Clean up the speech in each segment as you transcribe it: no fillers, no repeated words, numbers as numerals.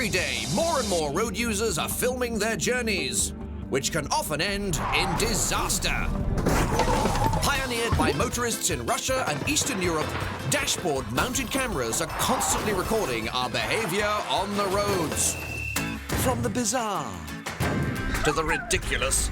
Every day, more and more road users are filming their journeys, which can often end in disaster. Pioneered by motorists in Russia and Eastern Europe, dashboard-mounted cameras are constantly recording our behavior on the roads. From the bizarre, to the ridiculous,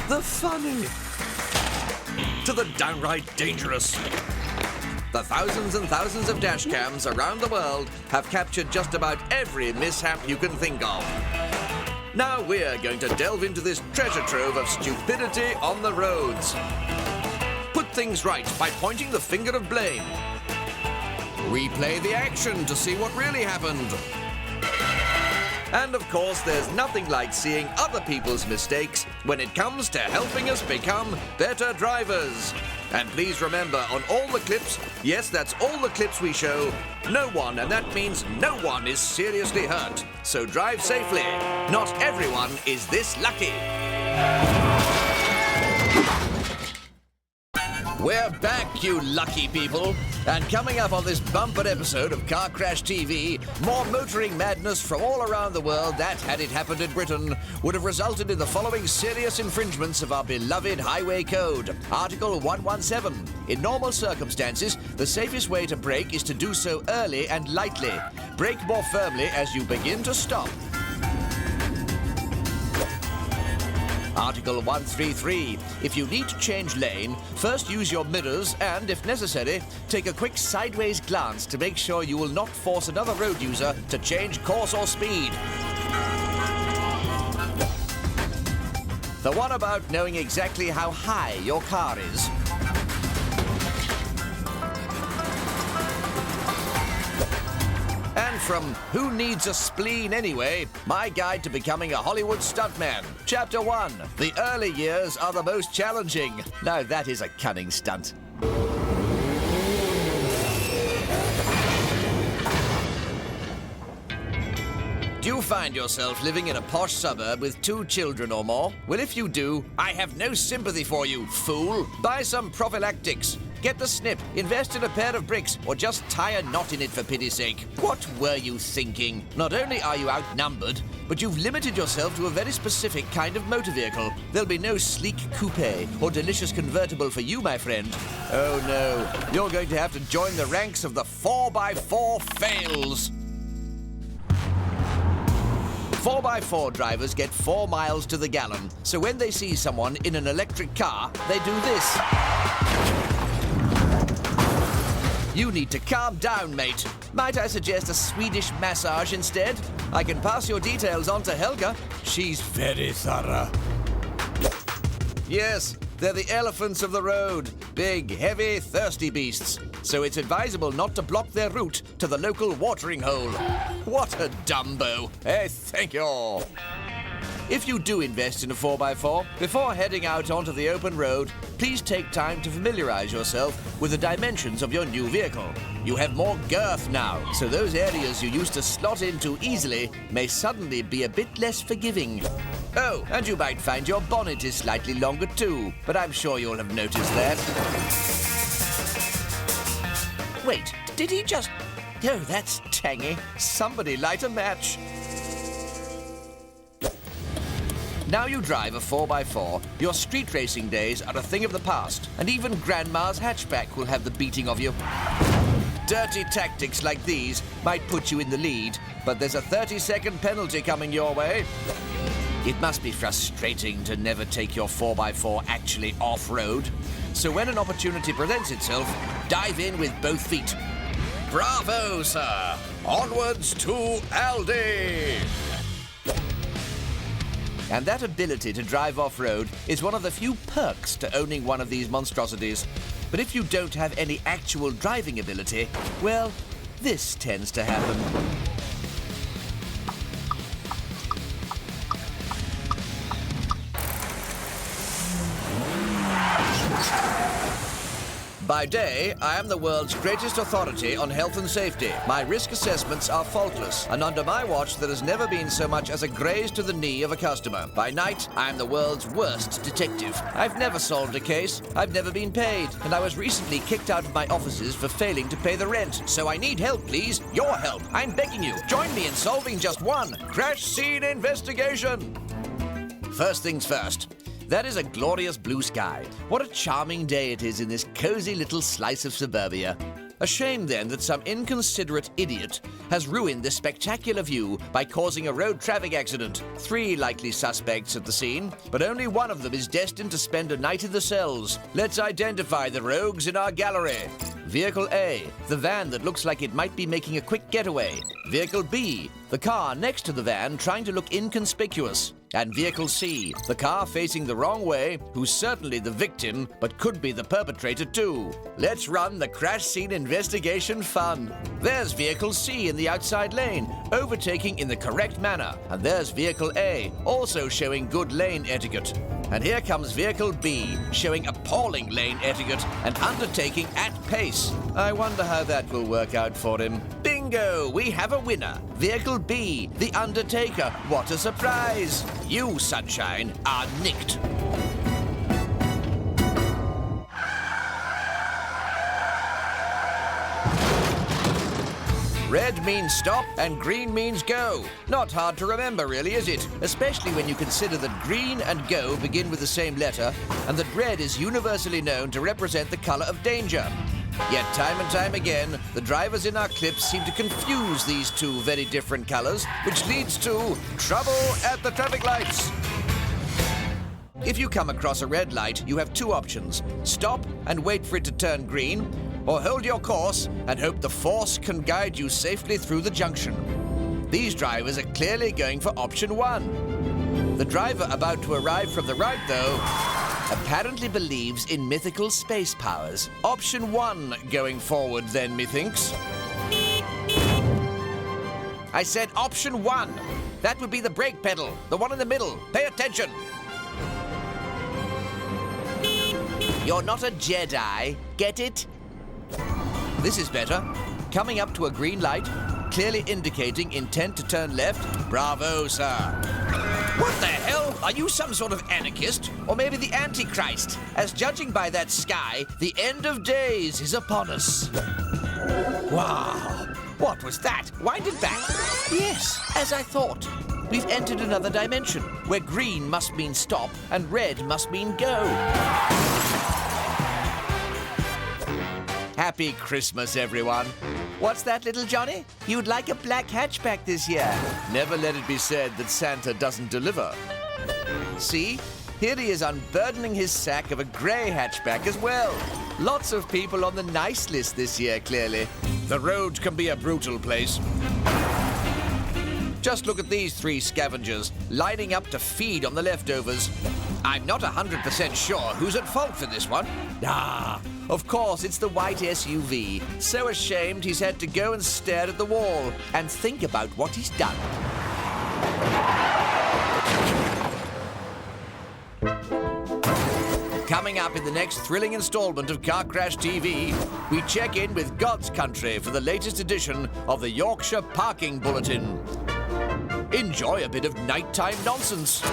the funny, to the downright dangerous. The thousands and thousands of dash cams around the world have captured just about every mishap you can think of. Now we're going to delve into this treasure trove of stupidity on the roads. Put things right by pointing the finger of blame. Replay the action to see what really happened. And of course, there's nothing like seeing other people's mistakes when it comes to helping us become better drivers. And please remember, on all the clips, yes, that's all the clips we show, no one, and that means no one, is seriously hurt. So drive safely. Not everyone is this lucky. We're back, you lucky people. And coming up on this bumper episode of Car Crash TV, more motoring madness from all around the world that, had it happened in Britain, would have resulted in the following serious infringements of our beloved Highway Code. Article 117. In normal circumstances, the safest way to brake is to do so early and lightly. Brake more firmly as you begin to stop. Article 133. If you need to change lane, first use your mirrors and, if necessary, take a quick sideways glance to make sure you will not force another road user to change course or speed. The one about knowing exactly how high your car is. And from Who Needs a Spleen Anyway? My Guide to Becoming a Hollywood Stuntman. Chapter 1. The early years are the most challenging. Now that is a cunning stunt. Do you find yourself living in a posh suburb with 2 children or more? Well, if you do, I have no sympathy for you, fool. Buy some prophylactics. Get the snip, invest in a pair of bricks, or just tie a knot in it for pity's sake. What were you thinking? Not only are you outnumbered, but you've limited yourself to a very specific kind of motor vehicle. There'll be no sleek coupe or delicious convertible for you, my friend. Oh no, you're going to have to join the ranks of the 4x4 fails. 4x4 drivers get 4 miles to the gallon, so when they see someone in an electric car, they do this. You need to calm down, mate. Might I suggest a Swedish massage instead? I can pass your details on to Helga. She's very thorough. Yes, they're the elephants of the road. Big, heavy, thirsty beasts. So it's advisable not to block their route to the local watering hole. What a Dumbo. Hey, thank you. If you do invest in a 4x4, before heading out onto the open road, please take time to familiarize yourself with the dimensions of your new vehicle. You have more girth now, so those areas you used to slot into easily may suddenly be a bit less forgiving. Oh, and you might find your bonnet is slightly longer too, but I'm sure you'll have noticed that. Wait, did he just... Oh, that's tangy. Somebody light a match. Now you drive a 4x4, your street racing days are a thing of the past, and even Grandma's hatchback will have the beating of you. Dirty tactics like these might put you in the lead, but there's a 30-second penalty coming your way. It must be frustrating to never take your 4x4 actually off-road. So when an opportunity presents itself, dive in with both feet. Bravo, sir! Onwards to Aldi! And that ability to drive off-road is one of the few perks to owning one of these monstrosities. But if you don't have any actual driving ability, well, this tends to happen. By day, I am the world's greatest authority on health and safety. My risk assessments are faultless, and under my watch there has never been so much as a graze to the knee of a customer. By night, I am the world's worst detective. I've never solved a case, I've never been paid, and I was recently kicked out of my offices for failing to pay the rent. So I need help, please. Your help. I'm begging you. Join me in solving just one crash scene investigation. First things first. That is a glorious blue sky. What a charming day it is in this cozy little slice of suburbia. A shame, then, that some inconsiderate idiot has ruined this spectacular view by causing a road traffic accident. 3 likely suspects at the scene, but only one of them is destined to spend a night in the cells. Let's identify the rogues in our gallery. Vehicle A, the van that looks like it might be making a quick getaway. Vehicle B, the car next to the van trying to look inconspicuous. And Vehicle C, the car facing the wrong way, who's certainly the victim, but could be the perpetrator too. Let's run the crash scene investigation fun. There's Vehicle C in the outside lane, overtaking in the correct manner. And there's Vehicle A, also showing good lane etiquette. And here comes Vehicle B, showing appalling lane etiquette and undertaking at pace. I wonder how that will work out for him. Bingo! We have a winner. Vehicle B, the Undertaker. What a surprise! You, Sunshine, are nicked. Red means stop and green means go. Not hard to remember, really, is it? Especially when you consider that green and go begin with the same letter, and that red is universally known to represent the color of danger. Yet time and time again, the drivers in our clips seem to confuse these two very different colors, which leads to trouble at the traffic lights. If you come across a red light, you have 2 options. Stop and wait for it to turn green, or hold your course and hope the force can guide you safely through the junction. These drivers are clearly going for option 1. The driver about to arrive from the right, though, apparently believes in mythical space powers. Option 1 going forward, then, methinks. I said option 1. That would be the brake pedal, the one in the middle. Pay attention. You're not a Jedi, get it? This is better. Coming up to a green light, clearly indicating intent to turn left. Bravo, sir. What the hell? Are you some sort of anarchist? Or maybe the Antichrist? As judging by that sky, the end of days is upon us. Wow. What was that? Wind it back. Yes, as I thought. We've entered another dimension, where green must mean stop and red must mean go. Happy Christmas, everyone. What's that, little Johnny? You'd like a black hatchback this year. Never let it be said that Santa doesn't deliver. See? Here he is unburdening his sack of a grey hatchback as well. Lots of people on the nice list this year, clearly. The road can be a brutal place. Just look at these 3 scavengers lining up to feed on the leftovers. I'm not 100% sure who's at fault for this one. Of course, it's the white SUV. So ashamed he's had to go and stare at the wall and think about what he's done. Coming up in the next thrilling installment of Car Crash TV, we check in with God's country for the latest edition of the Yorkshire Parking Bulletin. Enjoy a bit of nighttime nonsense.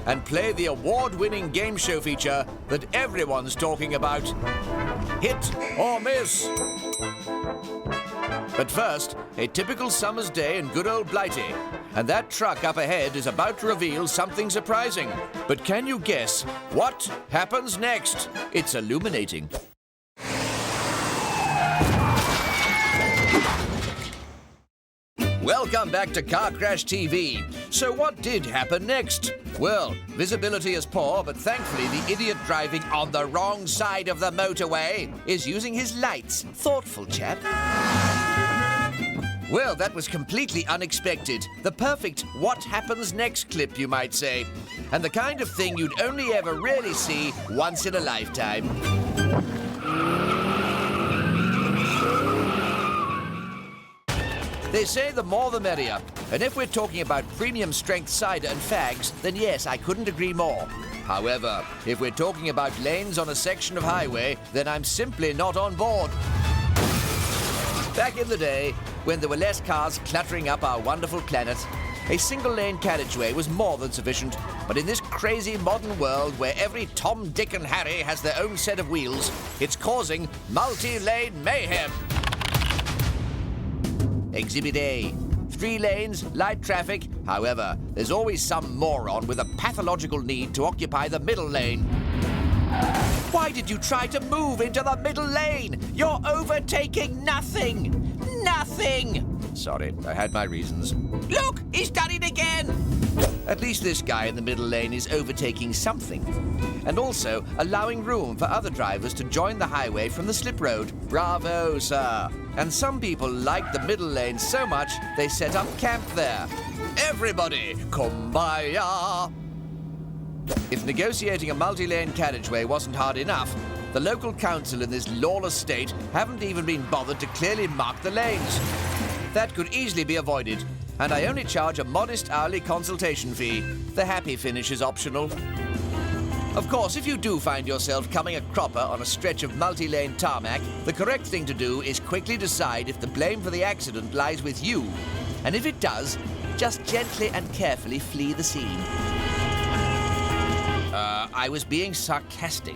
And play the award-winning game show feature that everyone's talking about. Hit or miss. But first, a typical summer's day in good old Blighty. And that truck up ahead is about to reveal something surprising. But can you guess what happens next? It's illuminating. Welcome back to Car Crash TV. So what did happen next? Well, visibility is poor, but thankfully the idiot driving on the wrong side of the motorway is using his lights. Thoughtful chap. Well, that was completely unexpected. The perfect what happens next clip, you might say. And the kind of thing you'd only ever really see once in a lifetime. They say the more the merrier. And if we're talking about premium strength cider and fags, then yes, I couldn't agree more. However, if we're talking about lanes on a section of highway, then I'm simply not on board. Back in the day, when there were less cars cluttering up our wonderful planet, a single-lane carriageway was more than sufficient. But in this crazy modern world where every Tom, Dick and Harry has their own set of wheels, it's causing multi-lane mayhem. Exhibit A. 3 lanes, light traffic. However, there's always some moron with a pathological need to occupy the middle lane. Why did you try to move into the middle lane? You're overtaking nothing! Nothing! Sorry, I had my reasons. Look, he's done it again! At least this guy in the middle lane is overtaking something. And also allowing room for other drivers to join the highway from the slip road. Bravo, sir. And some people like the middle lane so much, they set up camp there. Everybody, kumbaya! If negotiating a multi-lane carriageway wasn't hard enough, the local council in this lawless state haven't even been bothered to clearly mark the lanes. That could easily be avoided, and I only charge a modest hourly consultation fee. The happy finish is optional. Of course, if you do find yourself coming a cropper on a stretch of multi-lane tarmac, the correct thing to do is quickly decide if the blame for the accident lies with you. And if it does, just gently and carefully flee the scene. I was being sarcastic.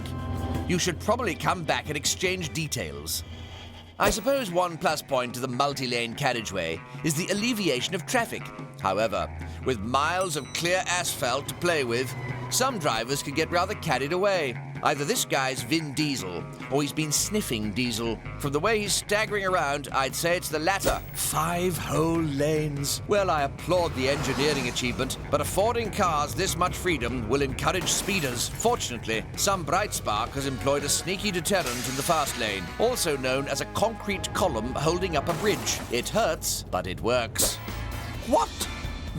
You should probably come back and exchange details. I suppose one plus point to the multi-lane carriageway is the alleviation of traffic. However, with miles of clear asphalt to play with, some drivers can get rather carried away. Either this guy's Vin Diesel, or he's been sniffing diesel. From the way he's staggering around, I'd say it's the latter. 5 whole lanes. Well, I applaud the engineering achievement, but affording cars this much freedom will encourage speeders. Fortunately, some bright spark has employed a sneaky deterrent in the fast lane, also known as a concrete column holding up a bridge. It hurts, but it works. What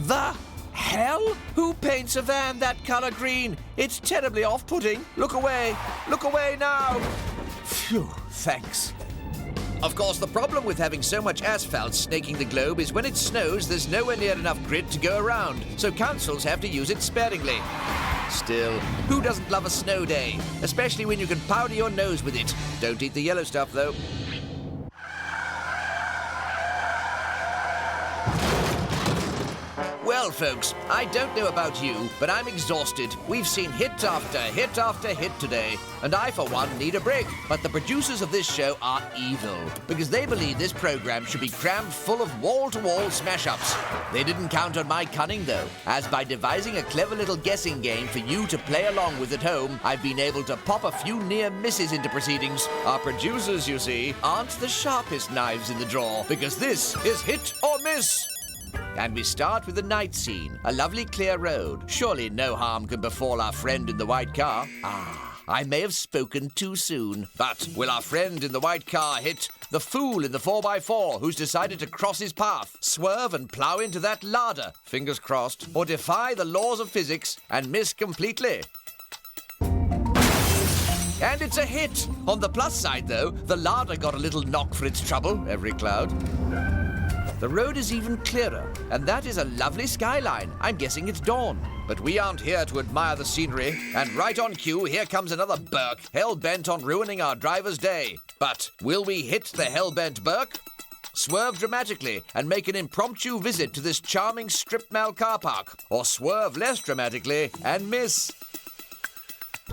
the hell? Who paints a van that color green? It's terribly off-putting. Look away. Look away now. Phew, thanks. Of course, the problem with having so much asphalt snaking the globe is when it snows, there's nowhere near enough grid to go around, so councils have to use it sparingly. Still, who doesn't love a snow day? Especially when you can powder your nose with it. Don't eat the yellow stuff, though. Well, folks, I don't know about you, but I'm exhausted. We've seen hit after hit after hit today, and I, for one, need a break. But the producers of this show are evil, because they believe this program should be crammed full of wall-to-wall smash-ups. They didn't count on my cunning, though, as by devising a clever little guessing game for you to play along with at home, I've been able to pop a few near misses into proceedings. Our producers, you see, aren't the sharpest knives in the drawer, because this is Hit or Miss. And we start with the night scene, a lovely clear road. Surely no harm can befall our friend in the white car. I may have spoken too soon. But will our friend in the white car hit the fool in the 4x4 who's decided to cross his path, swerve and plough into that larder, fingers crossed, or defy the laws of physics and miss completely? And it's a hit! On the plus side, though, the larder got a little knock for its trouble, every cloud. The road is even clearer, and that is a lovely skyline. I'm guessing it's dawn. But we aren't here to admire the scenery, and right on cue, here comes another Burke, hell-bent on ruining our driver's day. But will we hit the hell-bent Burke? Swerve dramatically and make an impromptu visit to this charming strip mall car park, or swerve less dramatically and miss.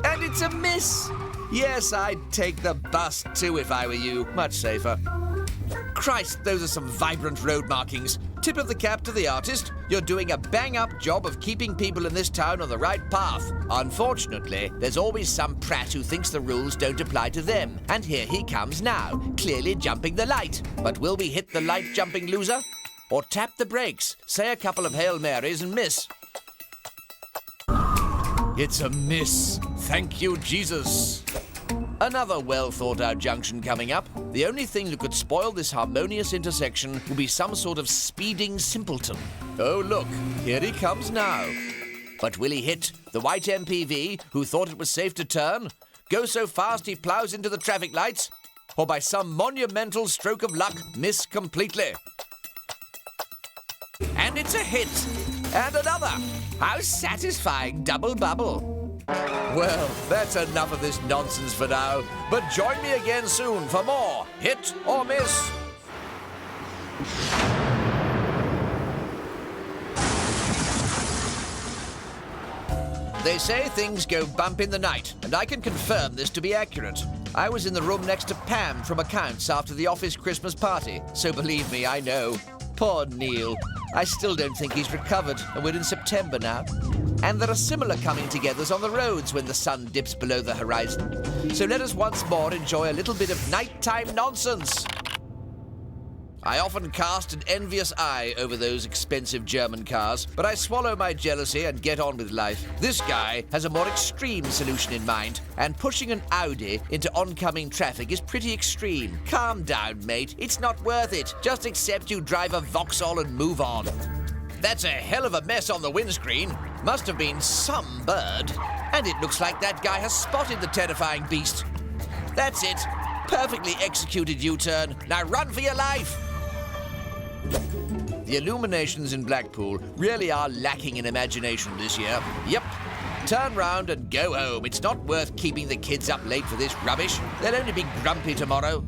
And it's a miss! Yes, I'd take the bus too if I were you. Much safer. Christ, those are some vibrant road markings. Tip of the cap to the artist. You're doing a bang-up job of keeping people in this town on the right path. Unfortunately, there's always some prat who thinks the rules don't apply to them. And here he comes now, clearly jumping the light. But will we hit the light-jumping loser? Or tap the brakes, say a couple of Hail Marys and miss? It's a miss. Thank you, Jesus. Another well-thought-out junction coming up. The only thing that could spoil this harmonious intersection will be some sort of speeding simpleton. Oh, look, here he comes now. But will he hit the white MPV who thought it was safe to turn, go so fast he ploughs into the traffic lights, or by some monumental stroke of luck, miss completely? And it's a hit. And another. How satisfying, double bubble. Well, that's enough of this nonsense for now. But join me again soon for more Hit or Miss. They say things go bump in the night, and I can confirm this to be accurate. I was in the room next to Pam from accounts after the office Christmas party, so believe me, I know. Poor Neil. I still don't think he's recovered, and we're in September now. And there are similar coming-togethers on the roads when the sun dips below the horizon. So let us once more enjoy a little bit of nighttime nonsense. I often cast an envious eye over those expensive German cars, but I swallow my jealousy and get on with life. This guy has a more extreme solution in mind, and pushing an Audi into oncoming traffic is pretty extreme. Calm down, mate. It's not worth it. Just accept you drive a Vauxhall and move on. That's a hell of a mess on the windscreen. Must have been some bird. And it looks like that guy has spotted the terrifying beast. That's it. Perfectly executed U-turn. Now run for your life. The illuminations in Blackpool really are lacking in imagination this year. Yep. Turn round and go home. It's not worth keeping the kids up late for this rubbish. They'll only be grumpy tomorrow.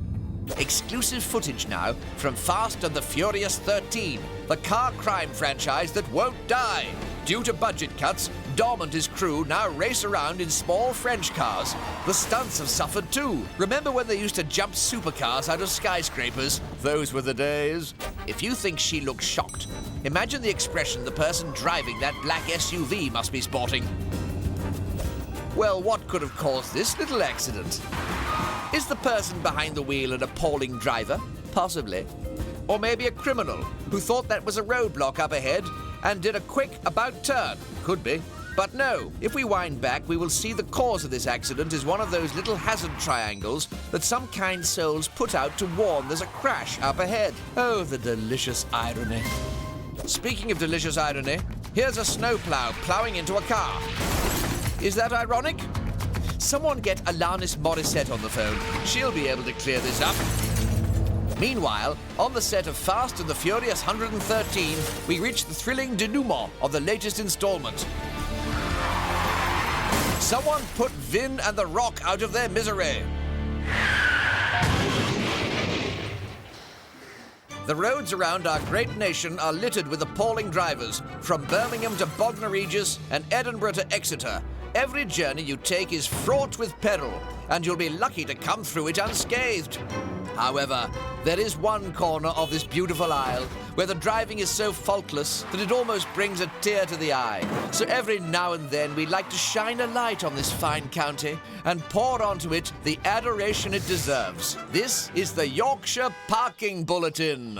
Exclusive footage now from Fast and the Furious 13, the car crime franchise that won't die. Due to budget cuts, Dom and his crew now race around in small French cars. The stunts have suffered too. Remember when they used to jump supercars out of skyscrapers? Those were the days. If you think she looks shocked, imagine the expression the person driving that black SUV must be sporting. Well, what could have caused this little accident? Is the person behind the wheel an appalling driver? Possibly. Or maybe a criminal who thought that was a roadblock up ahead and did a quick about turn. Could be. But no, if we wind back, we will see the cause of this accident is one of those little hazard triangles that some kind souls put out to warn there's a crash up ahead. Oh, the delicious irony. Speaking of delicious irony, here's a snowplow plowing into a car. Is that ironic? Someone get Alanis Morissette on the phone. She'll be able to clear this up. Meanwhile, on the set of Fast and the Furious 113, we reach the thrilling denouement of the latest installment. Someone put Vin and The Rock out of their misery. The roads around our great nation are littered with appalling drivers, from Birmingham to Bognor Regis and Edinburgh to Exeter. Every journey you take is fraught with peril, and you'll be lucky to come through it unscathed. However, there is one corner of this beautiful isle where the driving is so faultless that it almost brings a tear to the eye. So every now and then we like to shine a light on this fine county and pour onto it the adoration it deserves. This is the Yorkshire Parking Bulletin.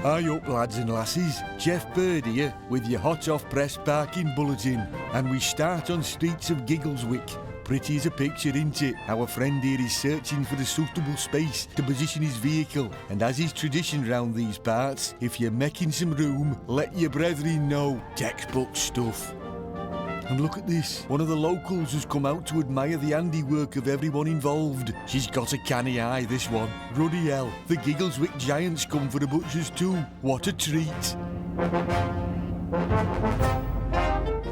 Hi up, lads and lasses. Jeff Bird here with your hot-off-press parking bulletin. And we start on streets of Giggleswick. Pretty as a picture, isn't it? Our friend here is searching for a suitable space to position his vehicle. And as is tradition round these parts, if you're making some room, let your brethren know. Textbook stuff. And look at this. One of the locals has come out to admire the handiwork of everyone involved. She's got a canny eye, this one. Ruddy hell, the Giggleswick Giants come for the butchers too. What a treat.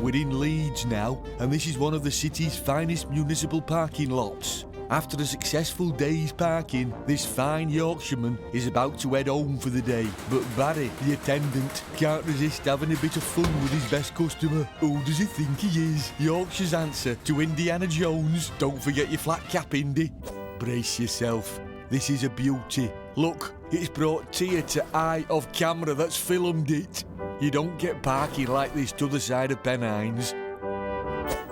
We're in Leeds now, and this is one of the city's finest municipal parking lots. After a successful day's parking, this fine Yorkshireman is about to head home for the day. But Barry, the attendant, can't resist having a bit of fun with his best customer. Who does he think he is? Yorkshire's answer to Indiana Jones. Don't forget your flat cap, Indy. Brace yourself. This is a beauty. Look, it's brought tear to eye of camera that's filmed it. You don't get parking like this to the side of Pennines.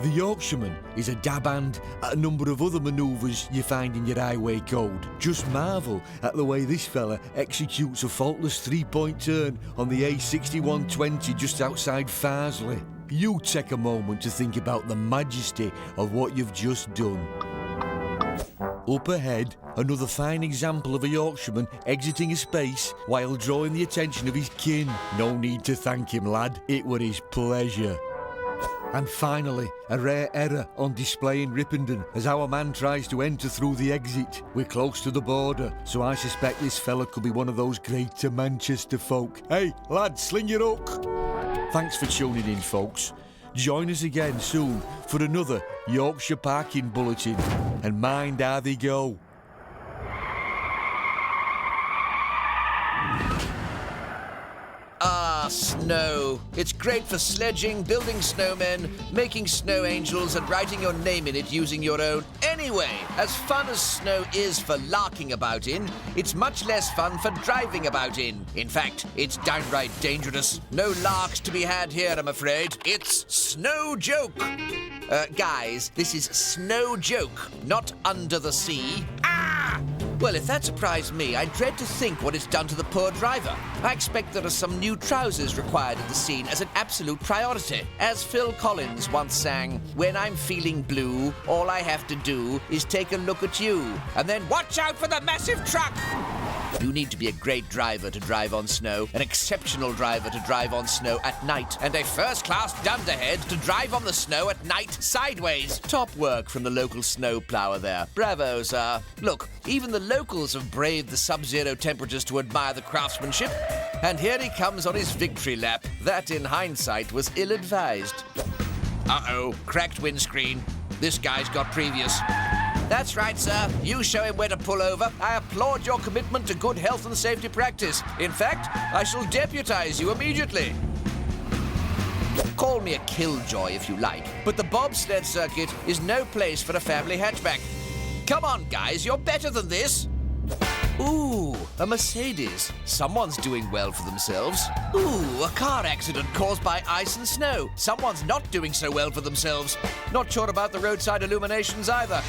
The Yorkshireman is a dab hand at a number of other manoeuvres you find in your highway code. Just marvel at the way this fella executes a faultless three-point turn on the A6120 just outside Farsley. You take a moment to think about the majesty of what you've just done. Up ahead, another fine example of a Yorkshireman exiting a space while drawing the attention of his kin. No need to thank him, lad. It were his pleasure. And finally, a rare error on display in Ripponden as our man tries to enter through the exit. We're close to the border, so I suspect this fella could be one of those Greater Manchester folk. Hey, lad, sling your hook. Thanks for tuning in, folks. Join us again soon for another Yorkshire Parking Bulletin. And mind how they go. Ah, snow. It's great for sledging, building snowmen, making snow angels, and writing your name in it using your own. Anyway, as fun as snow is for larking about in, it's much less fun for driving about in. In fact, it's downright dangerous. No larks to be had here, I'm afraid. It's Snow Joke. Guys, this is Snow Joke, not Under the Sea. Ah! Well, if that surprised me, I dread to think what it's done to the poor driver. I expect there are some new trousers required at the scene as an absolute priority. As Phil Collins once sang, "When I'm feeling blue, all I have to do is take a look at you, and then watch out for the massive truck!" You need to be a great driver to drive on snow, an exceptional driver to drive on snow at night, and a first-class dunderhead to drive on the snow at night sideways. Top work from the local snow plower there. Bravo, sir. Look, even the locals have braved the sub-zero temperatures to admire the craftsmanship. And here he comes on his victory lap. That, in hindsight, was ill-advised. Uh-oh, cracked windscreen. This guy's got previous. That's right, sir. You show him where to pull over. I applaud your commitment to good health and safety practice. In fact, I shall deputize you immediately. Call me a killjoy if you like, but the bobsled circuit is no place for a family hatchback. Come on, guys, you're better than this. Ooh, a Mercedes. Someone's doing well for themselves. Ooh, a car accident caused by ice and snow. Someone's not doing so well for themselves. Not sure about the roadside illuminations either.